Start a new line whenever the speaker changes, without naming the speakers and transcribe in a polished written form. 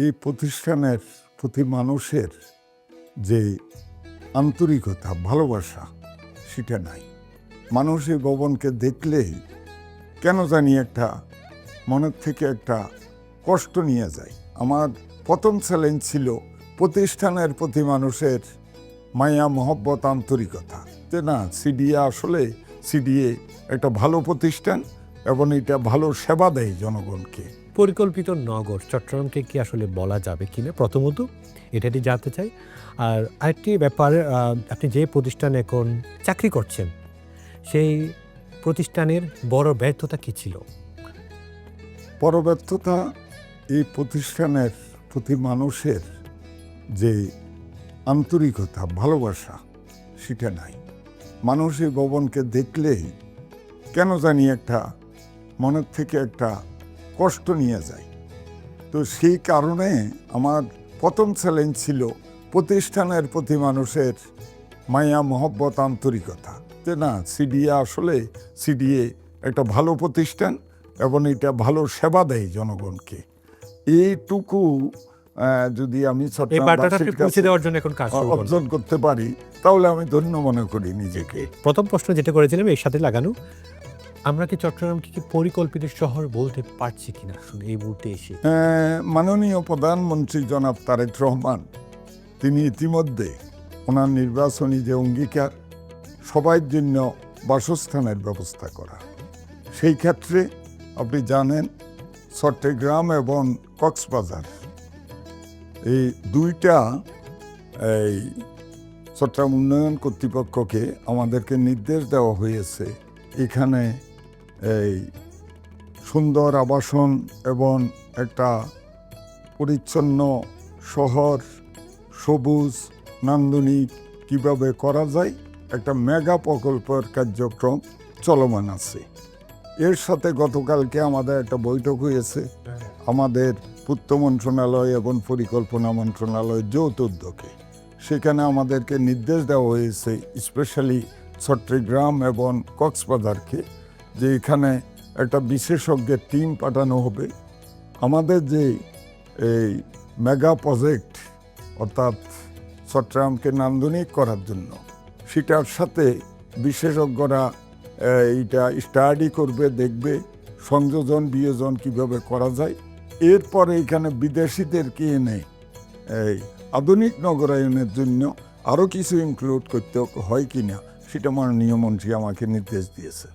এই প্রতিষ্ঠানের প্রতি মানুষের যে আন্তরিকতা, ভালোবাসা, সেটা নাই। মানুষ এই ভবনকে দেখলেই কেন জানি একটা মনের থেকে একটা কষ্ট নিয়ে যায়। আমার প্রথম চ্যালেঞ্জ ছিল প্রতিষ্ঠানের প্রতি মানুষের মায়া, মহব্বত, আন্তরিকতা। যে না, সিডিএ আসলে সিডিএ একটা ভালো প্রতিষ্ঠান এবং এটা ভালো সেবা দেয় জনগণকে।
পরিকল্পিত নগর চট্টগ্রামকে কি আসলে বলা যাবে কিনা, প্রথমত এটাটি জানতে চাই। আর আরেকটি ব্যাপার, আপনি যে প্রতিষ্ঠানে এখন চাকরি করছেন সেই প্রতিষ্ঠানের বড় ব্যর্থতা কী ছিল?
বড় ব্যর্থতা এই প্রতিষ্ঠানের প্রতি মানুষের যে আন্তরিকতা, ভালোবাসা, সেটা নাই। মানুষ এই ভবনকে দেখলেই কেন জানি একটা মনের থেকে একটা কষ্ট নিয়ে যায়। তো সেই কারণে আমার প্রথম চ্যালেঞ্জ ছিল প্রতিষ্ঠানের প্রতি মানুষের মায়া, মহব্বত, আন্তরিকতা। যে না, সিডিএ আসলে সিডিএ একটা ভালো প্রতিষ্ঠান এবং এটা ভালো সেবা দেয় জনগণকে। এইটুকু যদি আমি
দেওয়ার জন্য এখন কাজ
অর্জন করতে পারি তাহলে আমি ধন্য মনে করি নিজেকে।
প্রথম প্রশ্ন যেটা করেছিলাম এর সাথে লাগানো, আমরা কি চট্টগ্রামকে কি পরিকল্পিত শহর বলতে পারছি কিনা আসলে এই মুহূর্তে এসে?
মাননীয় প্রধানমন্ত্রী জনাব তারেক রহমান তিনি ইতিমধ্যে ওনার নির্বাচনী যে অঙ্গীকার সবার জন্য বাসস্থানের ব্যবস্থা করা, সেই ক্ষেত্রে আপনি জানেন চট্টগ্রাম এবং কক্সবাজার এই দুইটা এই চট্টগ্রাম উন্নয়ন কর্তৃপক্ষকে আমাদেরকে নির্দেশ দেওয়া হয়েছে এখানে এই সুন্দর আবাসন এবং একটা পরিচ্ছন্ন শহর, সবুজ, নান্দনিক কিভাবে করা যায় একটা মেগা প্রকল্পের কার্যক্রম চলমান আছে। এর সাথে গতকালকে আমাদের একটা বৈঠক হয়েছে আমাদের পূর্ত মন্ত্রণালয় এবং পরিকল্পনা মন্ত্রণালয়ের যৌথ উদ্যোগে। সেখানে আমাদেরকে নির্দেশ দেওয়া হয়েছে স্পেশালি চট্টগ্রাম এবং কক্সবাজারকে যে এখানে একটা বিশেষজ্ঞের টিম পাঠানো হবে। আমাদের যে এই মেগা প্রজেক্ট অর্থাৎ চট্টগ্রামকে নান্দনিক করার জন্য সেটার সাথে বিশেষজ্ঞরা এইটা স্টাডি করবে, দেখবে সংযোজন বিয়োজন কিভাবে করা যায়। এরপরে এখানে বিদেশিদেরকে এনে এই আধুনিক নগরায়নের জন্য আরও কিছু ইনক্লুড করতে হয় কিনা সেটা মাননীয় মন্ত্রী আমাকে নির্দেশ দিয়েছে।